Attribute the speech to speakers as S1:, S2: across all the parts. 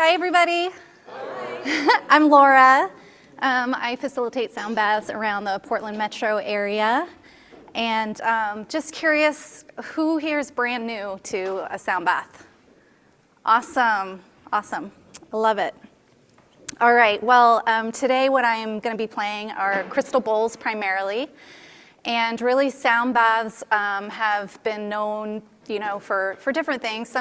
S1: Hi, everybody. Hi. I'm Laura. I facilitate sound baths around the Portland metro area. And just curious, who here is brand new to a sound bath? Awesome, awesome. I love it. All right, well, today what I'm going to be playing are crystal bowls primarily. And really, sound baths have been known, for different things.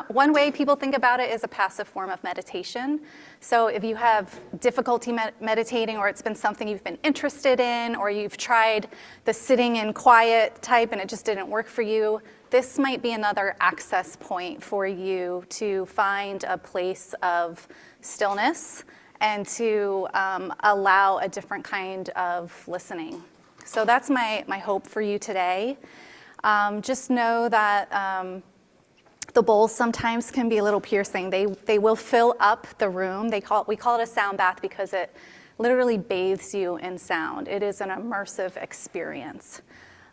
S1: One way people think about it is a passive form of meditation. So if you have difficulty meditating, or it's been something you've been interested in, or you've tried the sitting in quiet type and it just didn't work for you, this might be another access point for you to find a place of stillness and to allow a different kind of listening. So that's my hope for you today. Just know that the bowls sometimes can be a little piercing. They will fill up the room. We call it a sound bath because it literally bathes you in sound. It is an immersive experience.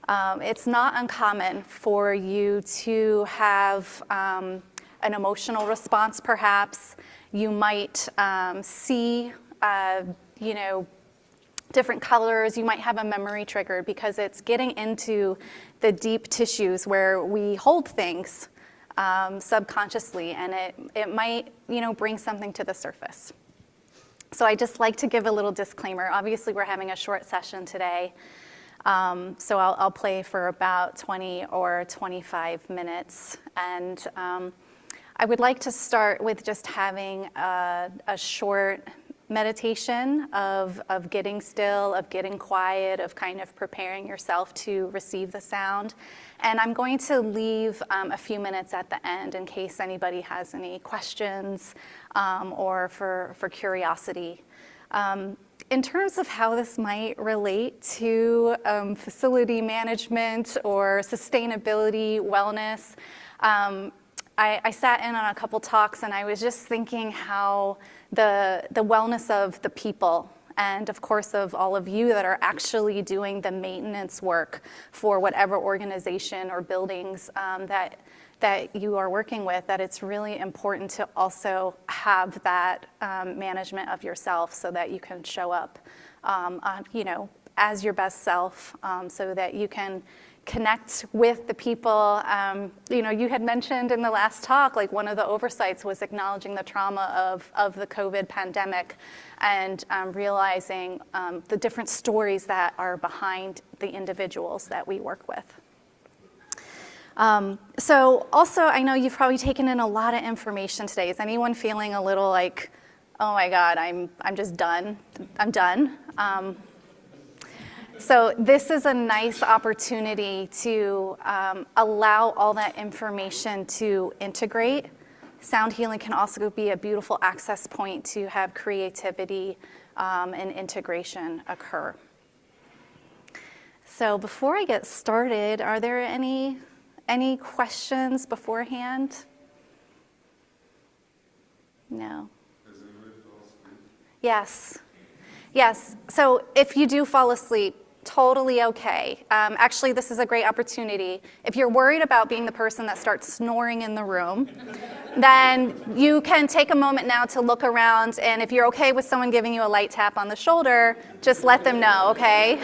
S1: It's not uncommon for you to have an emotional response, perhaps. You might see, different colors. You might have a memory trigger because it's getting into the deep tissues where we hold things subconsciously, and it might, bring something to the surface. So I just like to give a little disclaimer. Obviously, we're having a short session today, so I'll play for about 20 or 25 minutes, and I would like to start with just having a short meditation of getting still, of getting quiet, of kind of preparing yourself to receive the sound. And I'm going to leave a few minutes at the end in case anybody has any questions or for curiosity. In terms of how this might relate to facility management or sustainability, wellness, I sat in on a couple talks and I was just thinking how the wellness of the people, and of course of all of you that are actually doing the maintenance work for whatever organization or buildings that you are working with, that it's really important to also have that management of yourself so that you can show up as your best self, so that you can connect with the people. You had mentioned in the last talk, like one of the oversights was acknowledging the trauma of the COVID pandemic and realizing the different stories that are behind the individuals that we work with. So also, I know you've probably taken in a lot of information today. Is anyone feeling a little like, oh my God, I'm just done, I'm done? So this is a nice opportunity to allow all that information to integrate. Sound healing can also be a beautiful access point to have creativity and integration occur. So before I get started, are there any questions beforehand? No.
S2: Does anybody fall asleep?
S1: Yes. Yes. So if you do fall asleep, totally okay. Actually, this is a great opportunity. If you're worried about being the person that starts snoring in the room, then you can take a moment now to look around, and if you're okay with someone giving you a light tap on the shoulder, just let them know, okay?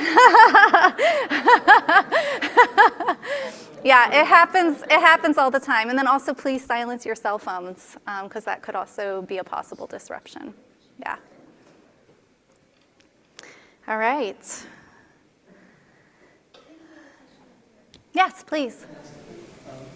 S1: Yeah, it happens all the time. And then also please silence your cell phones, because that could also be a possible disruption. Yeah. All right. Yes, please.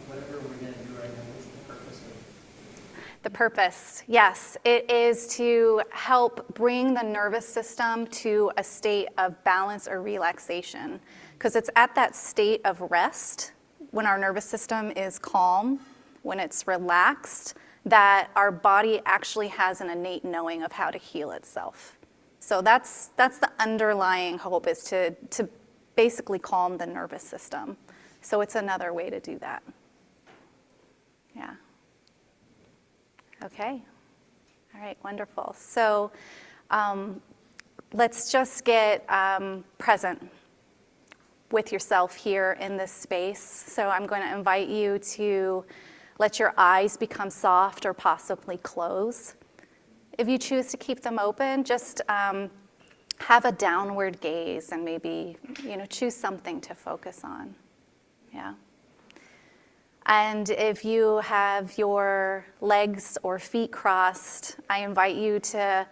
S3: Whatever we're going to do right now, what's the purpose of it?
S1: The purpose, yes. It is to help bring the nervous system to a state of balance or relaxation, because it's at that state of rest, when our nervous system is calm, when it's relaxed, that our body actually has an innate knowing of how to heal itself. So that's the underlying hope, is to basically calm the nervous system. So it's another way to do that. Yeah. Okay. All right, wonderful. So let's just get present with yourself here in this space. So I'm going to invite you to let your eyes become soft or possibly close. if you choose to keep them open, just have a downward gaze and maybe, choose something to focus on. Yeah. And if you have your legs or feet crossed, I invite you to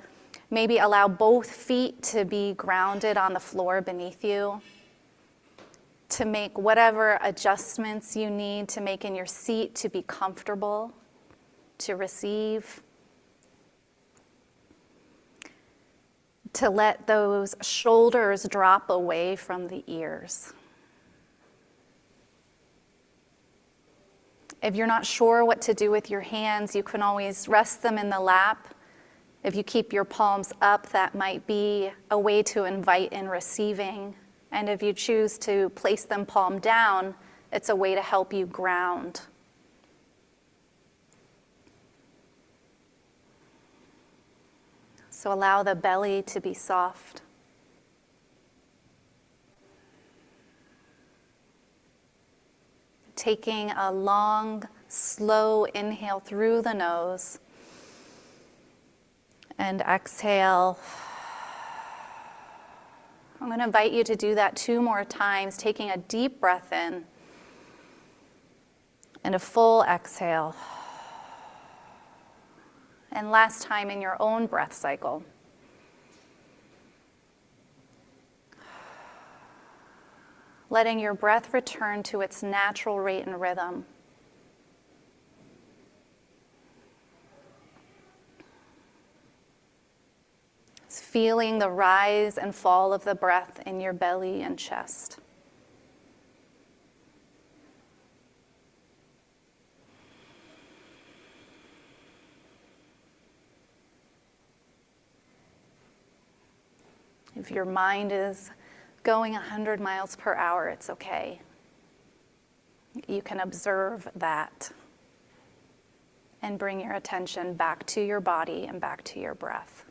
S1: maybe allow both feet to be grounded on the floor beneath you, to make whatever adjustments you need to make in your seat to be comfortable, to receive, to let those shoulders drop away from the ears. If you're not sure what to do with your hands, you can always rest them in the lap. If you keep your palms up, that might be a way to invite in receiving. And if you choose to place them palm down, it's a way to help you ground. So allow the belly to be soft. Taking a long, slow inhale through the nose and exhale. I'm going to invite you to do that 2 more times, taking a deep breath in and a full exhale. And last time in your own breath cycle. Letting your breath return to its natural rate and rhythm. It's feeling the rise and fall of the breath in your belly and chest. If your mind is going 100 miles per hour, it's okay. You can observe that and bring your attention back to your body and back to your breath.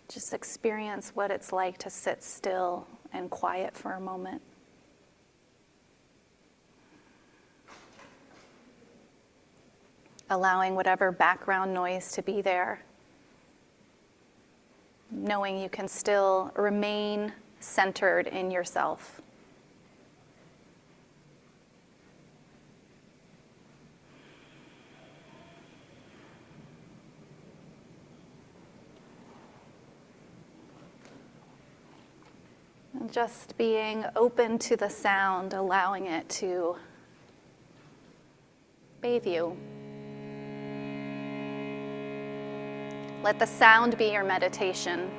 S1: Just experience what it's like to sit still and quiet for a moment. Allowing whatever background noise to be there, knowing you can still remain centered in yourself. And just being open to the sound, allowing it to bathe you. Let the sound be your meditation.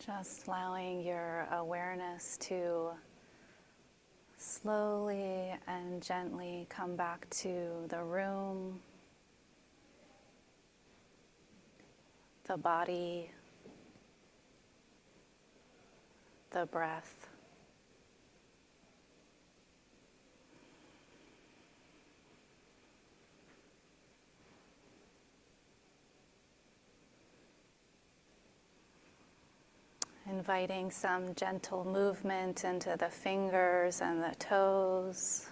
S1: Just allowing your awareness to slowly and gently come back to the room, the body, the breath. Inviting some gentle movement into the fingers and the toes.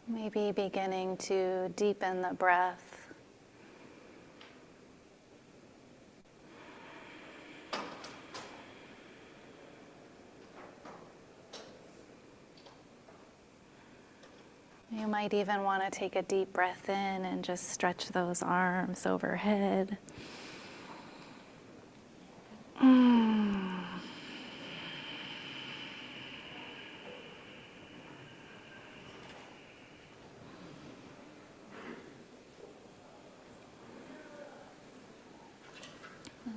S1: Maybe beginning to deepen the breath. You might even want to take a deep breath in and just stretch those arms overhead.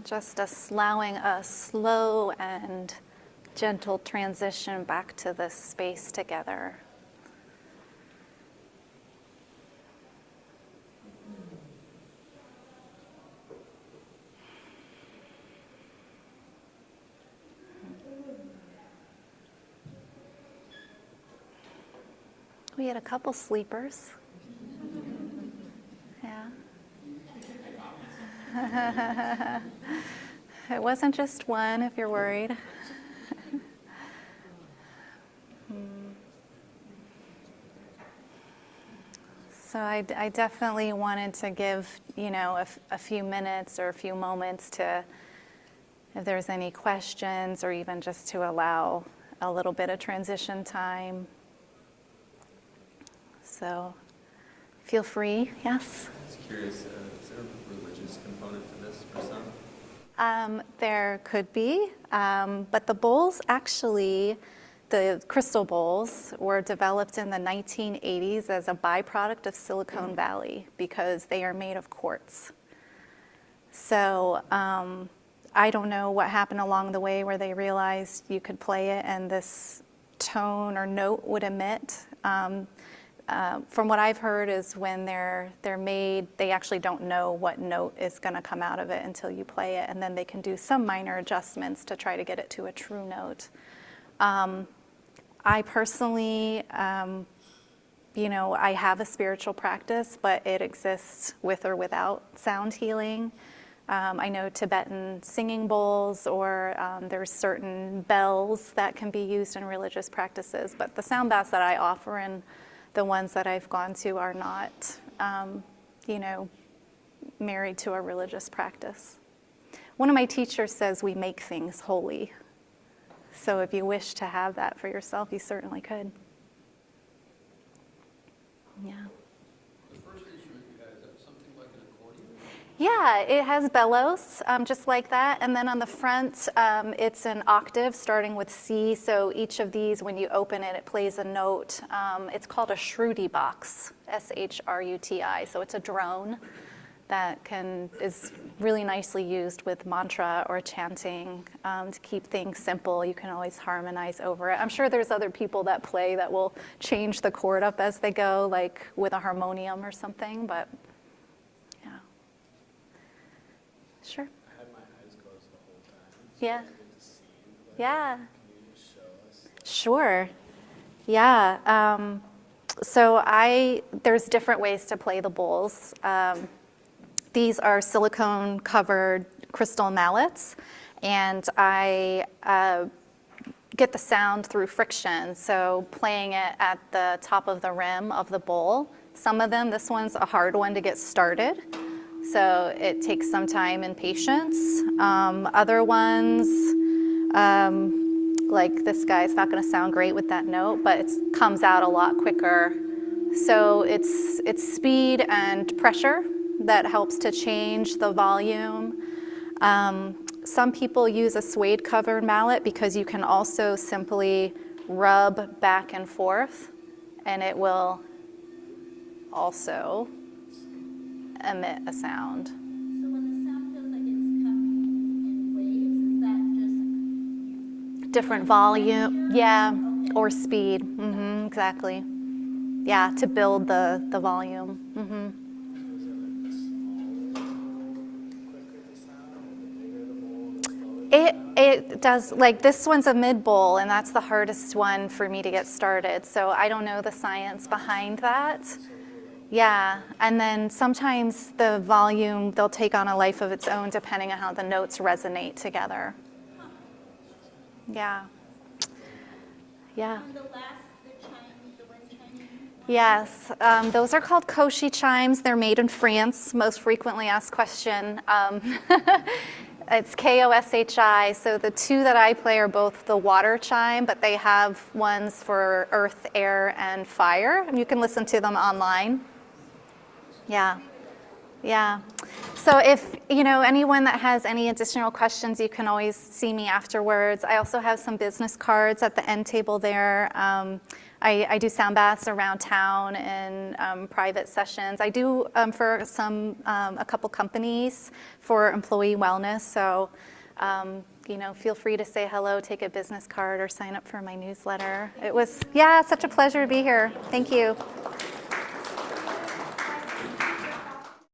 S1: Just allowing a slow and gentle transition back to this space together. We had a couple sleepers. Yeah. It wasn't just one, if you're worried. So I definitely wanted to give, a few minutes or a few moments to, if there's any questions, or even just to allow a little bit of transition time. So feel free, yes?
S2: I was curious, is there a religious component to this for some?
S1: There could be, but the bowls actually, the crystal bowls, were developed in the 1980s as a byproduct of Silicon Valley because they are made of quartz. So I don't know what happened along the way where they realized you could play it and this tone or note would emit. From what I've heard is when they're made, they actually don't know what note is going to come out of it until you play it, and then they can do some minor adjustments to try to get it to a true note. I personally, I have a spiritual practice, but it exists with or without sound healing. I know Tibetan singing bowls, or there's certain bells that can be used in religious practices, but the sound baths that I offer and the ones that I've gone to are not, married to a religious practice. One of my teachers says we make things holy. So if you wish to have that for yourself, you certainly could. Yeah.
S4: The first instrument you had, is that something like an accordion?
S1: Yeah, it has bellows, just like that. And then on the front, it's an octave starting with C. So each of these, when you open it, it plays a note. It's called a shruti box, S-H-R-U-T-I. So it's a drone that is really nicely used with mantra or chanting to keep things simple. You can always harmonize over it. I'm sure there's other people that play that will change the chord up as they go, like with a harmonium or something, but yeah. Sure.
S4: I had my eyes closed the whole time. So
S1: Yeah.
S4: I didn't get to see you, but
S1: Yeah.
S4: Can you just show us?
S1: Sure. Yeah. So there's different ways to play the bowls. These are silicone-covered crystal mallets, and I get the sound through friction, so playing it at the top of the rim of the bowl. Some of them, this one's a hard one to get started, so it takes some time and patience. Other ones, like this guy, it's not going to sound great with that note, but it comes out a lot quicker. So it's speed and pressure that helps to change the volume. Some people use a suede covered mallet because you can also simply rub back and forth and it will also emit a sound.
S5: So when the sound feels like it's coming in waves, is that just
S1: Different volume,
S5: texture?
S1: yeah,
S5: Okay.
S1: or speed, exactly. Yeah, to build the volume. It does, like this one's a mid bowl and that's the hardest one for me to get started. So I don't know the science behind that. Yeah, and then sometimes the volume, they'll take on a life of its own depending on how the notes resonate together. Yeah. Yeah.
S5: And the chime, the wind chiming?
S1: Yes, those are called Cauchy chimes. They're made in France. Most frequently asked question. It's K-O-S-H-I. So the two that I play are both the water chime, but they have ones for earth, air, and fire. And you can listen to them online. Yeah. Yeah. So if, anyone that has any additional questions, you can always see me afterwards. I also have some business cards at the end table there. I do sound baths around town and private sessions. I do for a couple companies for employee wellness. So, feel free to say hello, take a business card, or sign up for my newsletter. It was, such a pleasure to be here. Thank you.